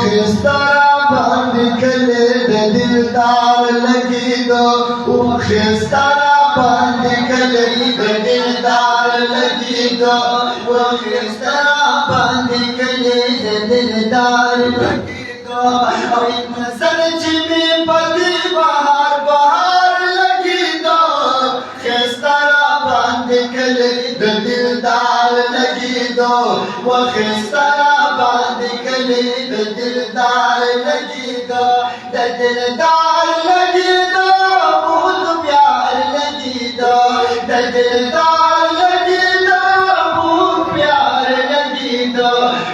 وخسترا باندې کله د دلدار لګیدو وخسترا باندې کله د دلدار لګیدو وخسترا باندې کله د دلدار لګیدو او نظر چې می پدې بهار بهار لګیدو خسترا باندې کله د دلدار لګیدو وخسترا باندې کله د دلدار لګیدو د دلدار لګیدو بہت پیار لګیدو د دلدار لګیدو بہت پیار لګیدو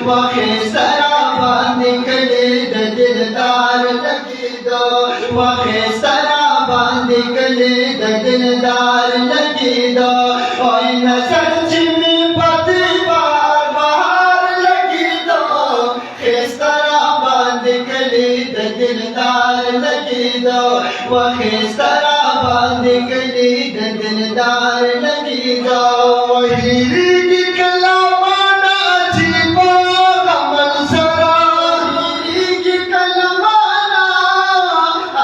وخسترا باندې کله د دلدار لګیدو وخسترا باندې کله د دلدار لګیدو او نظر چې می پدې بهار بهار لګیدو خسترا باندې کله د دلدار لګیدو وخسترا باندې کله د دلدار لګیدو وهیږي کله معنا چې په عمل سره وهیږي کله معنا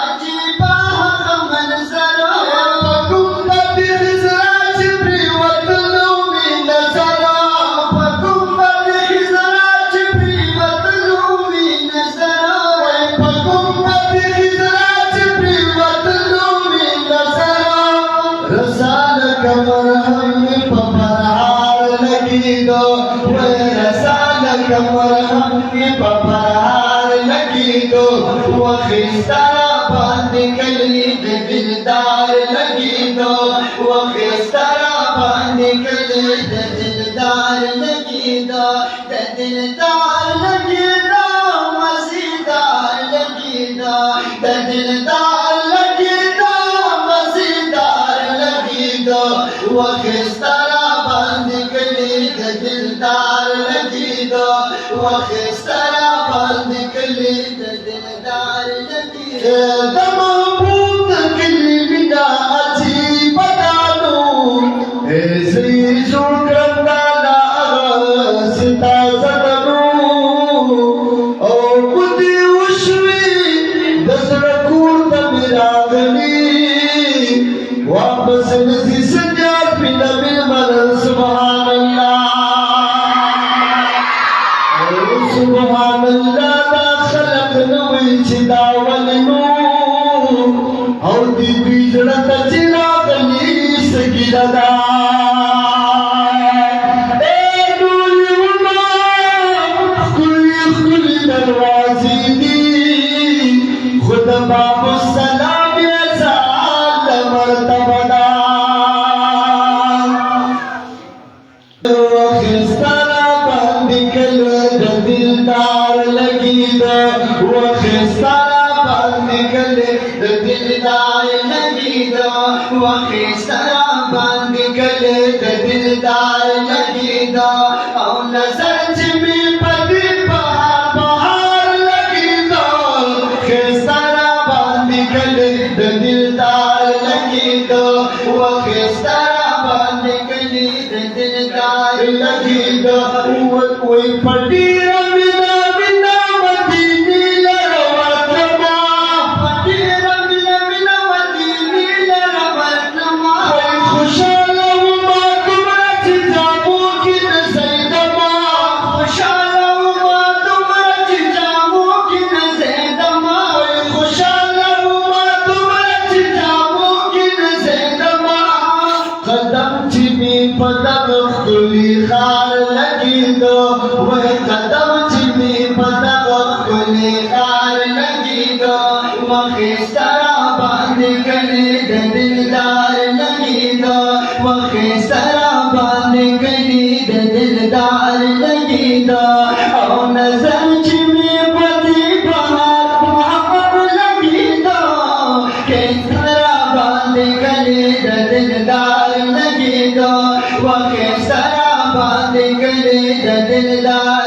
عجیب عمل سره په ګمبد خزرا چې پریوتلو مې نظر په ګمبد خزرا چې پریوتلو مې نظر په ګمبد خزرا چې پریوتلو مې نظر رساله کمر هم په فرحار لګیدو رساله کمر هم په فرحار لګیدو وخسترا باندې کله د دلدار لګیدو وخسترا باندې کله د دلدار لګیدو د دلدار لګیدو مزیدار لګیدو د دلدار لګیدو مزیدار لګیدو وخسترا باندې کله د دلدار لګیدو وخسترا باندې کله د دلدار لګیدو د محبوب کلی بنا عجیب دانو ایسی زوکرتا لا ستا زدنو او کدی وشوی دسرکور تمیراغلی واپس نسی سجاد پی نبی مرن سبحان اللہ سبحان اللہ دا خلق نوی چی داولنو او دی بیجڑت چنا گلی سگی لدا اے نوری وما کلی دروازی دی خود باب السلام یزاد مرتبہ دا وخسترا باندې کله د دلدار لګیدو وخسترا باندې کله د دلدار لګیدو وخسترا باندې کله د دلدار لګیدو او نظر چې می پدې بهار بهار لګیدو خسترا باندې کله د دلدار لګیدو وخسترا باندې کله د دلدار لګیدو وای پټیر مینا مینا مدینه لروتما پټیر مینا مینا مدینه لروتما وای خوشاله ما تمره چې جامو کې د سیدما خوشاله ما تمره چې جامو کې د سیدما وای خوشاله ما تمره چې جامو کې د سیدما قدم چې می پدغ خلی خار لګیدو وای قدم چې می پدغ خلی خار لګیدو وخسترا باندې کله د دلدار لګیدو وخسترا باندې کله د دلدار لګیدو او نظر چې می پدې بهار بهار لګیدو خسترا باندې کله د دلدار لګیدو وخسترا باندې کله د دلدار